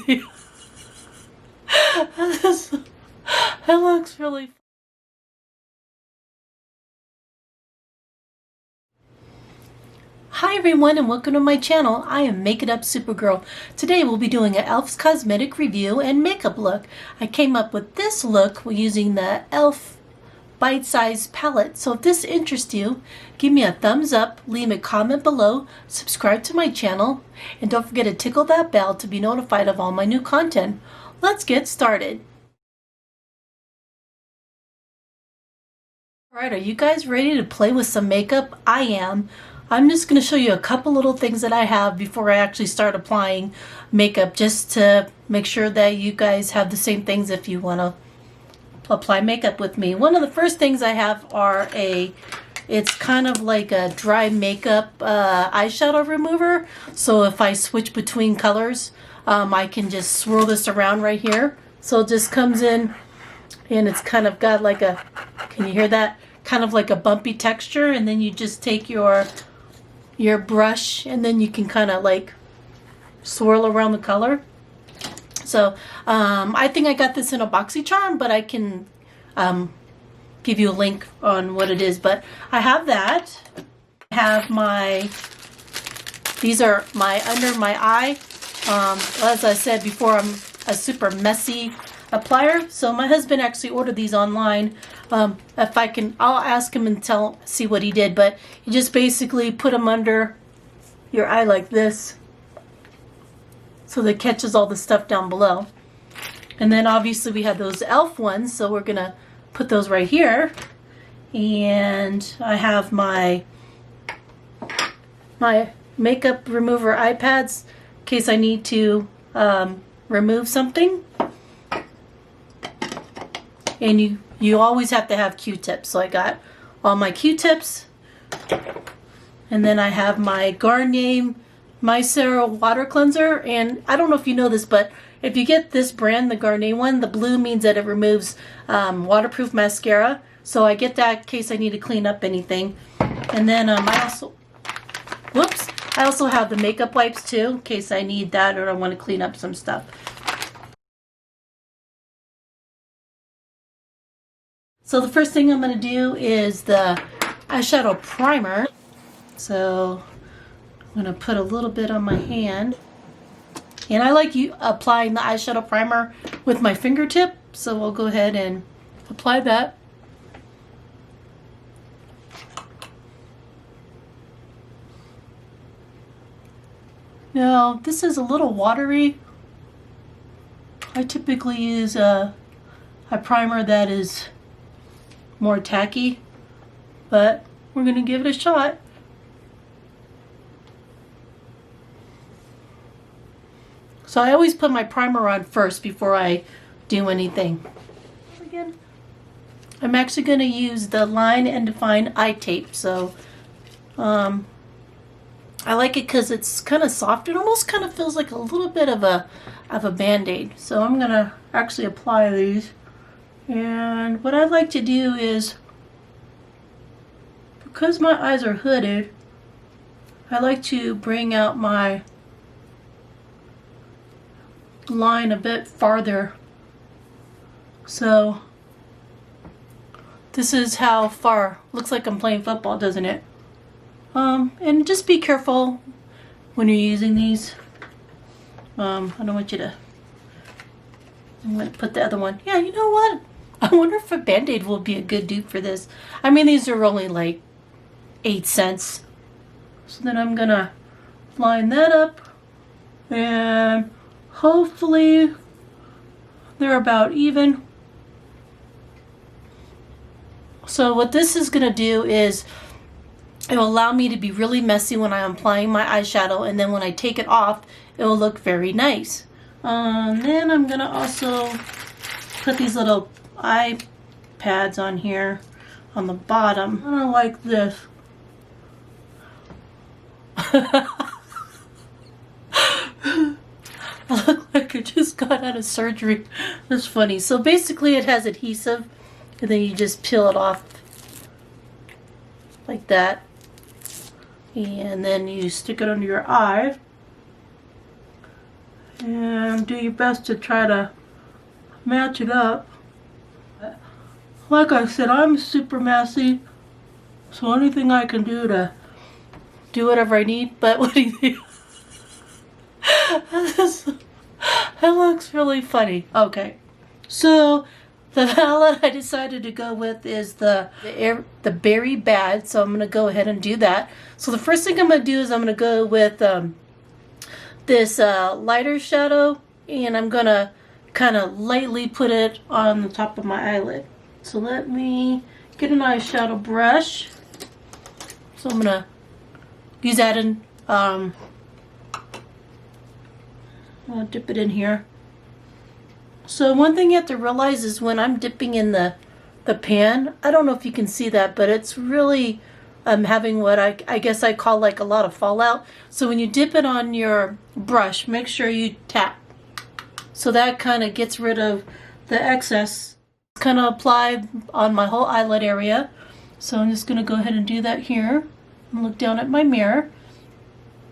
It looks really fun. Hi everyone and welcome to my channel. I am Make It Up Supergirl. Today we'll be doing an e.l.f. cosmetic review and makeup look. I came up with this look using the e.l.f. bite-sized palette. So if this interests you, give me a thumbs up, leave a comment below, subscribe to my channel, and don't forget to tickle that bell to be notified of all my new content. Let's get started. Alright, are you guys ready to play with some makeup? I am. I'm just going to show you a couple little things that I have before I actually start applying makeup, just to make sure that you guys have the same things if you want to apply makeup with me. One of the first things I have are it's kind of like a dry makeup eyeshadow remover. So if I switch between colors, I can just swirl this around right here. So it just comes in and it's kind of got like a, can you hear that? Kind of like a bumpy texture, and then you just take your brush and then you can kind of like swirl around the color. So I think I got this in a BoxyCharm, but I can give you a link on what it is. But I have that. I have these are my under my eye. As I said before, I'm a super messy applier. So my husband actually ordered these online. If I can, I'll ask him and see what he did. But you just basically put them under your eye like this, so that catches all the stuff down below. And then obviously we have those e.l.f. ones, so we're gonna put those right here. And I have my makeup remover eye pads in case I need to remove something. And you always have to have Q-tips. So I got all my Q-tips. And then I have my Garnier Mascara water cleanser. And I don't know if you know this, but if you get this brand, the Garnier one, the blue means that it removes waterproof mascara. So I get that in case I need to clean up anything. And then I also have the makeup wipes too, in case I need that or I want to clean up some stuff. So the first thing I'm going to do is the eyeshadow primer. So I'm going to put a little bit on my hand. And I like applying the eyeshadow primer with my fingertip. So we'll go ahead and apply that. Now this is a little watery. I typically use a primer that is more tacky, but we're going to give it a shot. So I always put my primer on first before I do anything. Again, I'm actually going to use the Line and Define eye tape. So I like it because it's kind of soft. It almost kind of feels like a little bit of a band-aid. So I'm going to actually apply these. And what I like to do is, because my eyes are hooded, I like to bring out my line a bit farther. So this is how far. Looks like I'm playing football, doesn't it? And just be careful when you're using these. I don't want you to. I'm going to put the other one. Yeah, you know what? I wonder if a Band-Aid will be a good dupe for this. I mean, these are only like 8 cents. So then I'm going to line that up. And hopefully they're about even. So what this is going to do is it will allow me to be really messy when I'm applying my eyeshadow. And then when I take it off, it will look very nice. Then I'm going to also put these little eye pads on here on the bottom. I don't like this. I look like I just got out of surgery. That's funny. So basically it has adhesive, and then you just peel it off like that. And then you stick it under your eye. And do your best to try to match it up. Like I said, I'm super messy, so anything I can do to do whatever I need. But what do you think? That looks really funny. Okay, so the palette I decided to go with is the Berry Bad, so I'm going to go ahead and do that. So the first thing I'm going to do is I'm going to go with this lighter shadow, and I'm going to kind of lightly put it on the top of my eyelid. So let me get an eyeshadow brush. So I'm going to use that in, I'll dip it in here. So one thing you have to realize is when I'm dipping in the pan, I don't know if you can see that, but it's really having what I guess I call like a lot of fallout. So when you dip it on your brush, make sure you tap. So that kind of gets rid of the excess. Kind of apply on my whole eyelid area. So I'm just going to go ahead and do that here. And look down at my mirror.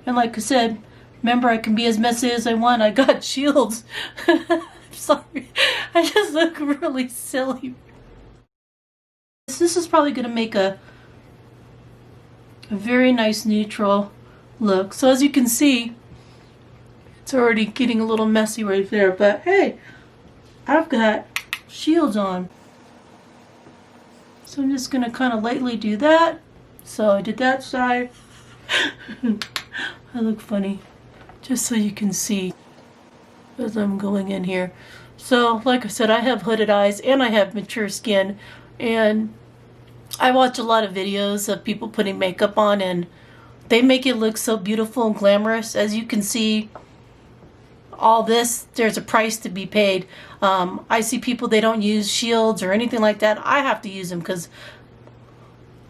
And like I said, remember, I can be as messy as I want. I got shields. Sorry, I just look really silly. This is probably going to make a very nice neutral look. So as you can see, it's already getting a little messy right there. But hey, I've got shields on. So I'm just going to kind of lightly do that. So I did that side. I look funny. Just so you can see as I'm going in here. So like I said, I have hooded eyes and I have mature skin, and I watch a lot of videos of people putting makeup on and they make it look so beautiful and glamorous. As you can see, all this, there's a price to be paid. I see people, they don't use shields or anything like that. I have to use them because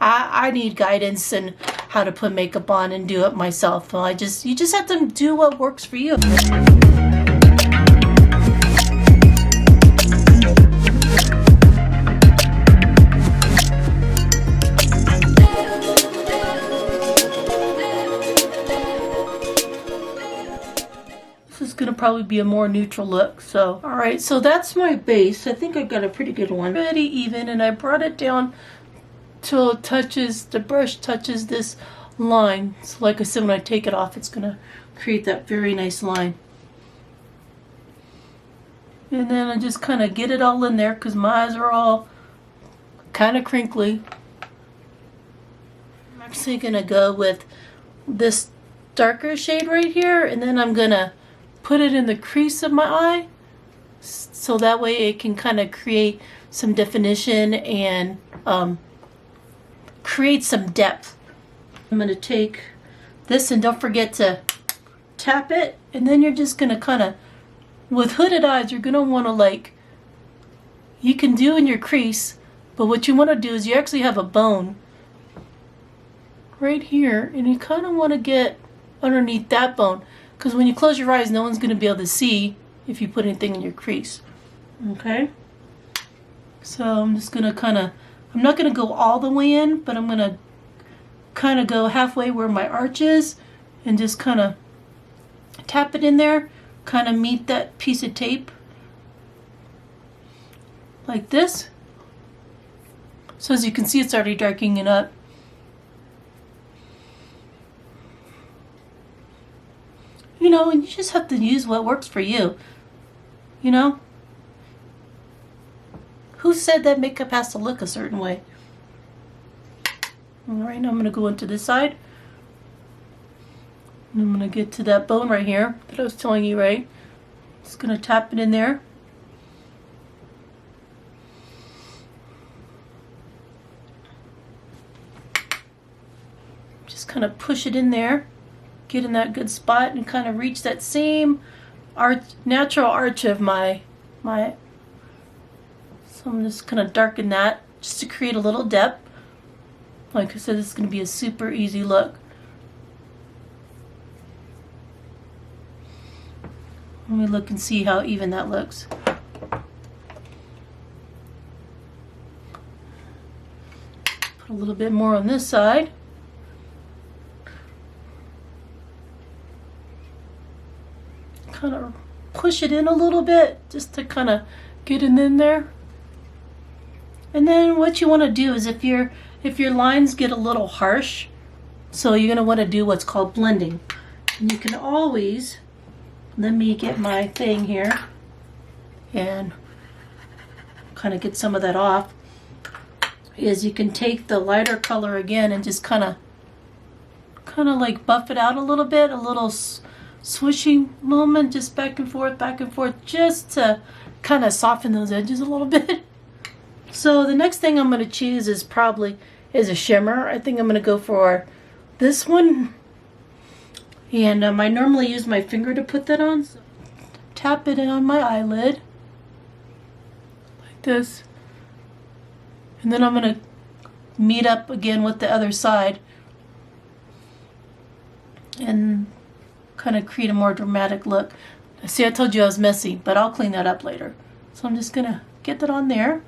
I need guidance and how to put makeup on and do it myself. So you just have to do what works for you. This is gonna probably be a more neutral look. So, all right, so that's my base. I think I got a pretty good one. Pretty even, and I brought it down till it touches, the brush touches this line. So like I said, when I take it off, it's gonna create that very nice line. And then I just kind of get it all in there because my eyes are all kind of crinkly. I'm actually gonna go with this darker shade right here, and then I'm gonna put it in the crease of my eye, so that way it can kind of create some definition and create some depth. I'm going to take this, and don't forget to tap it, and then you're just going to kind of, with hooded eyes, you're going to want to, like, you can do in your crease, but what you want to do is you actually have a bone right here, and you kind of want to get underneath that bone, because when you close your eyes, no one's going to be able to see if you put anything in your crease. Okay? So I'm just going to kind of, I'm not going to go all the way in, but I'm going to kind of go halfway where my arch is and just kind of tap it in there, kind of meet that piece of tape like this. So as you can see, it's already darkening it up. You know, and you just have to use what works for you. You know? Who said that makeup has to look a certain way? Alright, now I'm going to go into this side. And I'm going to get to that bone right here that I was telling you, right? Just going to tap it in there. Just kind of push it in there. Get in that good spot and kind of reach that same arch, natural arch of my. So I'm just kind of darken that just to create a little depth. Like I said, this is going to be a super easy look. Let me look and see how even that looks. Put a little bit more on this side. Kind of push it in a little bit just to kind of get it in there. And then what you want to do is if your lines get a little harsh, so you're going to want to do what's called blending. And you can always, let me get my thing here and kind of get some of that off, is you can take the lighter color again and just kind of like buff it out a little bit, a little swishing moment, just back and forth, just to kind of soften those edges a little bit. So the next thing I'm going to choose is a shimmer. I think I'm going to go for this one. And I normally use my finger to put that on. So tap it in on my eyelid like this. And then I'm going to meet up again with the other side and kind of create a more dramatic look. See, I told you I was messy, but I'll clean that up later. So I'm just going to get that on there.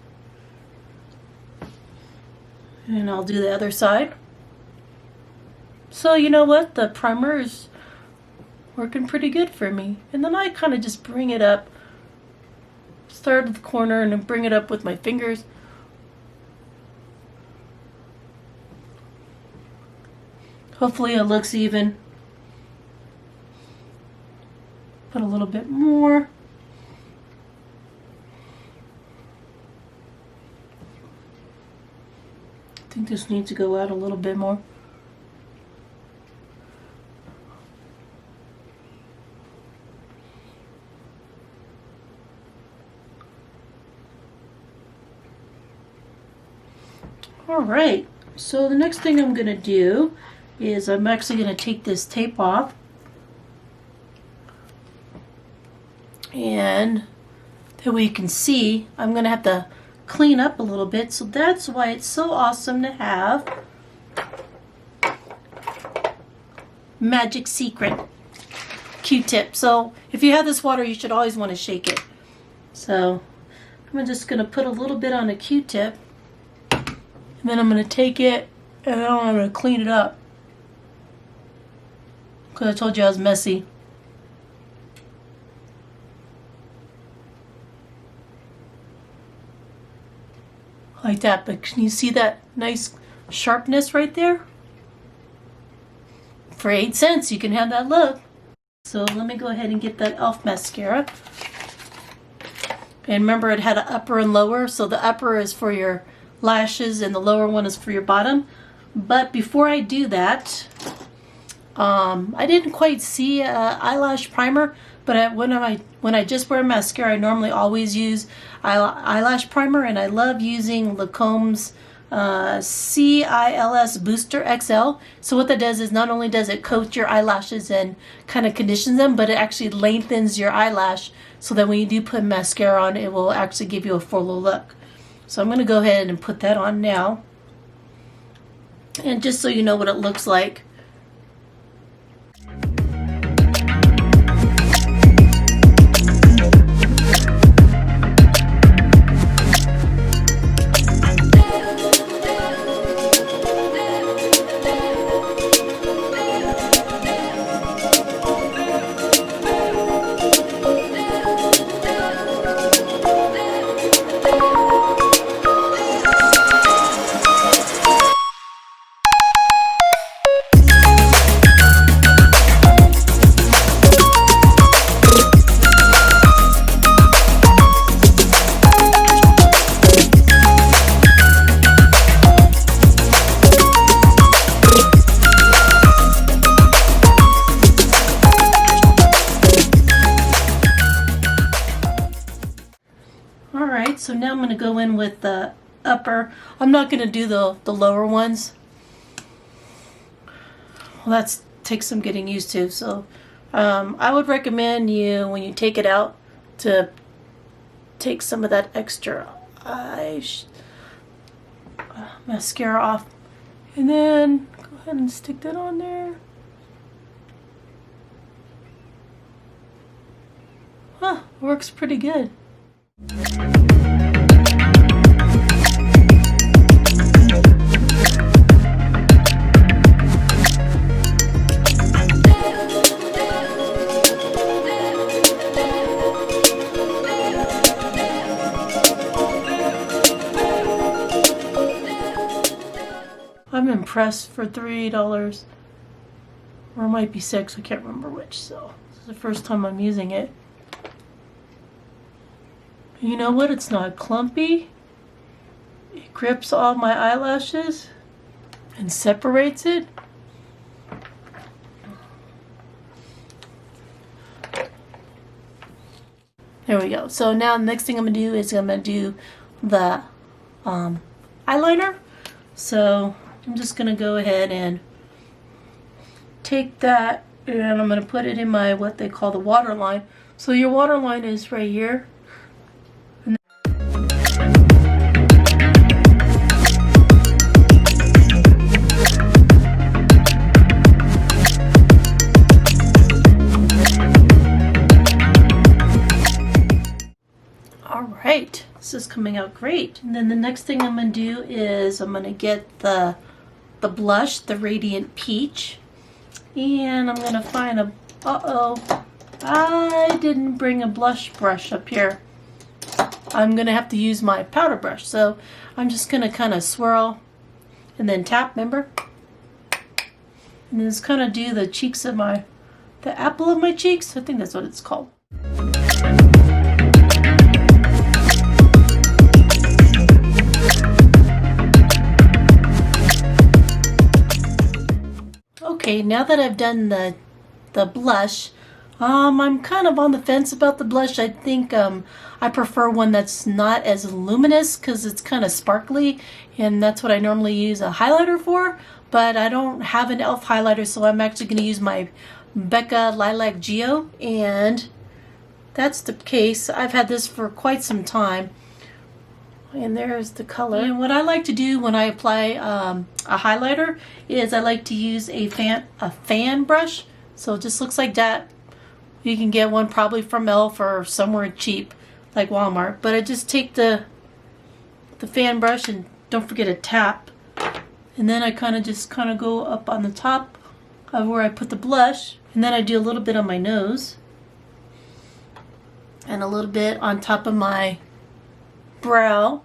And I'll do the other side. So you know what? The primer is working pretty good for me. And then I kind of just bring it up. Start at the corner and then bring it up with my fingers. Hopefully it looks even. Put a little bit more. I think this needs to go out a little bit more. All right, so the next thing I'm going to do is I'm actually going to take this tape off. And that way you can see, I'm going to have to clean up a little bit. So that's why it's so awesome to have Magic Secret Q-tip. So if you have this water, you should always want to shake it. So I'm just going to put a little bit on a Q-tip. And then I'm going to take it and then I'm going to clean it up. Because I told you I was messy. Like that, but can you see that nice sharpness right there? For 8 cents, you can have that look. So let me go ahead and get that e.l.f. mascara. And remember, it had an upper and lower, so the upper is for your lashes and the lower one is for your bottom. But before I do that, I didn't quite see an eyelash primer, but when I just wear mascara, I normally always use eyelash primer, and I love using Lacome's CILS Booster XL. So what that does is not only does it coat your eyelashes and kind of conditions them, but it actually lengthens your eyelash so that when you do put mascara on, it will actually give you a fuller look. So I'm going to go ahead and put that on now. And just so you know what it looks like. Alright, so now I'm going to go in with the upper. I'm not going to do the lower ones. Well, that takes some getting used to. So I would recommend you, when you take it out, to take some of that extra mascara off. And then go ahead and stick that on there. Huh, works pretty good. and press for $3. Or it might be $6, I can't remember which. So this is the first time I'm using it. You know what? It's not clumpy. It grips all my eyelashes and separates it. There we go. So now the next thing I'm going to do is I'm going to do the eyeliner. So I'm just going to go ahead and take that and I'm going to put it in my what they call the waterline. So your waterline is right here. Alright, this is coming out great. And then the next thing I'm going to do is I'm going to get the blush, the Radiant Peach. And I'm going to find a... Uh-oh. I didn't bring a blush brush up here. I'm going to have to use my powder brush. So I'm just going to kind of swirl and then tap, remember? And then just kind of do the cheeks of the apple of my cheeks. I think that's what it's called. Okay, now that I've done the blush, I'm kind of on the fence about the blush. I think I prefer one that's not as luminous because it's kind of sparkly, and that's what I normally use a highlighter for. But I don't have an e.l.f. highlighter, so I'm actually going to use my Becca Lilac Geo, and that's the case. I've had this for quite some time. And there's the color. And what I like to do when I apply a highlighter is I like to use a fan brush. So it just looks like that. You can get one probably from e.l.f. or somewhere cheap like Walmart. But I just take the fan brush and don't forget to tap. And then I just go up on the top of where I put the blush. And then I do a little bit on my nose. And a little bit on top of my brow,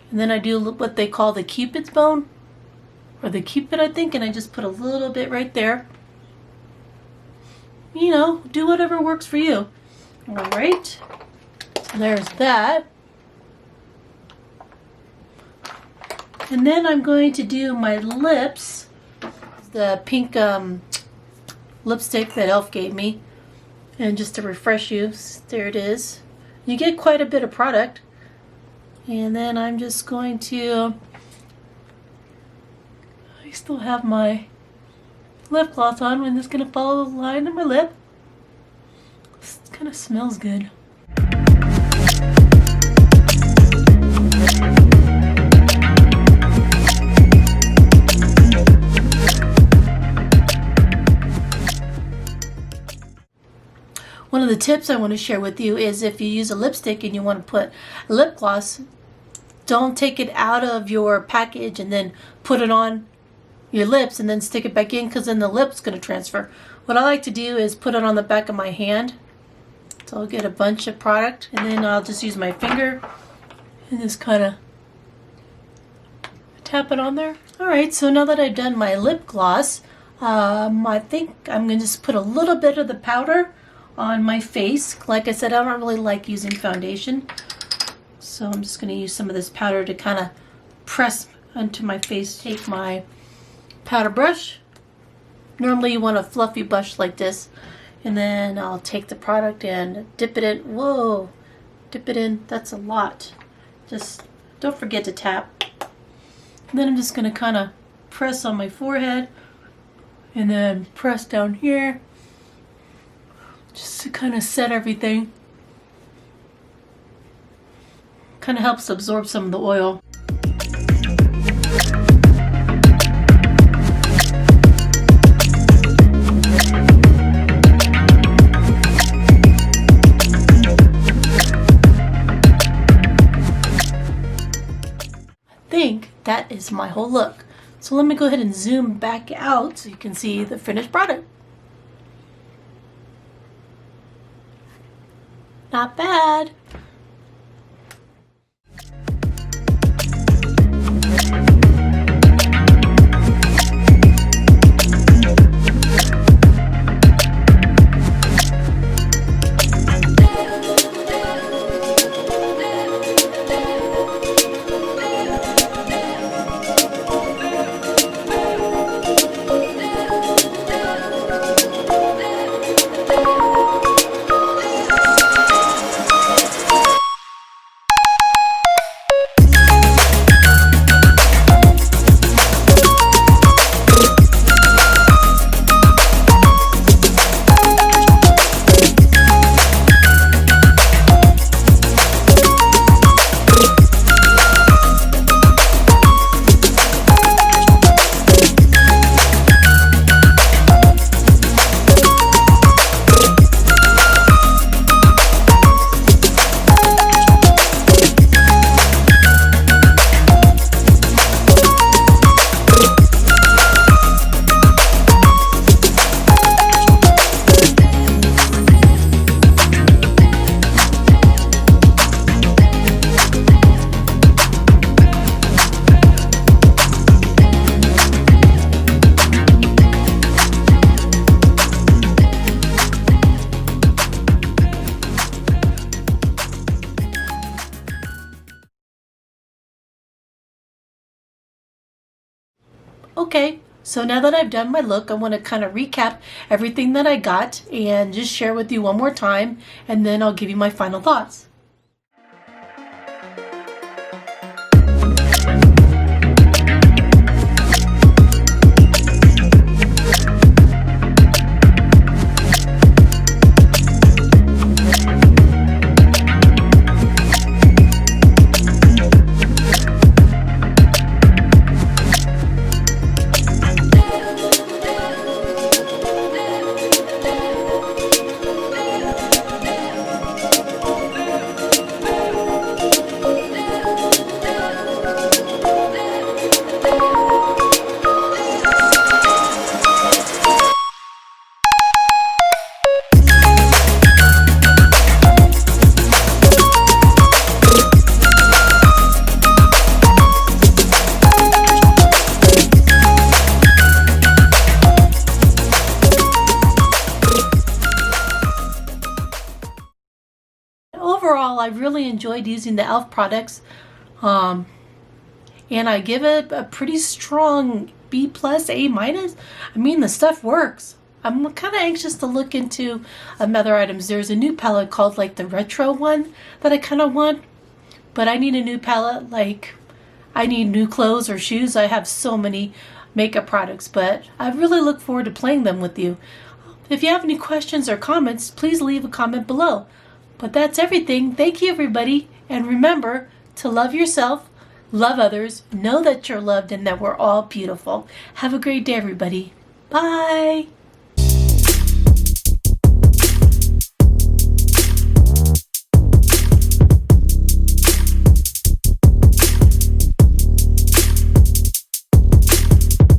and then I do what they call the Cupid's bone, or the Cupid, I think, and I just put a little bit right there. You know, do whatever works for you. Alright, so there's that. And then I'm going to do my lips, the pink lipstick that e.l.f. gave me. And just to refresh you, there it is. You get quite a bit of product. And then I'm just going to... I still have my lip gloss on. I'm just going to follow the line of my lip. This kind of smells good. One of the tips I want to share with you is if you use a lipstick and you want to put lip gloss, don't take it out of your package and then put it on your lips and then stick it back in, because then the lip's going to transfer. What I like to do is put it on the back of my hand. So I'll get a bunch of product and then I'll just use my finger and just kind of tap it on there. Alright, so now that I've done my lip gloss, I think I'm going to just put a little bit of the powder on my face. Like I said, I don't really like using foundation, so I'm just going to use some of this powder to kind of press onto my face. Take my powder brush. Normally you want a fluffy brush like this, and then I'll take the product and dip it in. Whoa, dip it in. That's a lot. Just don't forget to tap. And then I'm just going to kind of press on my forehead and then press down here, just to kind of set everything. Kind of helps absorb some of the oil. I think that is my whole look. So let me go ahead and zoom back out so you can see the finished product. Not bad. Okay, so now that I've done my look, I want to kind of recap everything that I got and just share with you one more time, and then I'll give you my final thoughts. Overall, I really enjoyed using the e.l.f. products, and I give it a pretty strong B plus, A minus. I mean, the stuff works. I'm kind of anxious to look into other items. There's a new palette called like the retro one that I kind of want, but I need a new palette. Like, I need new clothes or shoes. I have so many makeup products, but I really look forward to playing them with you. If you have any questions or comments, please leave a comment below. But that's everything. Thank you, everybody. And remember to love yourself, love others, know that you're loved, and that we're all beautiful. Have a great day, everybody. Bye.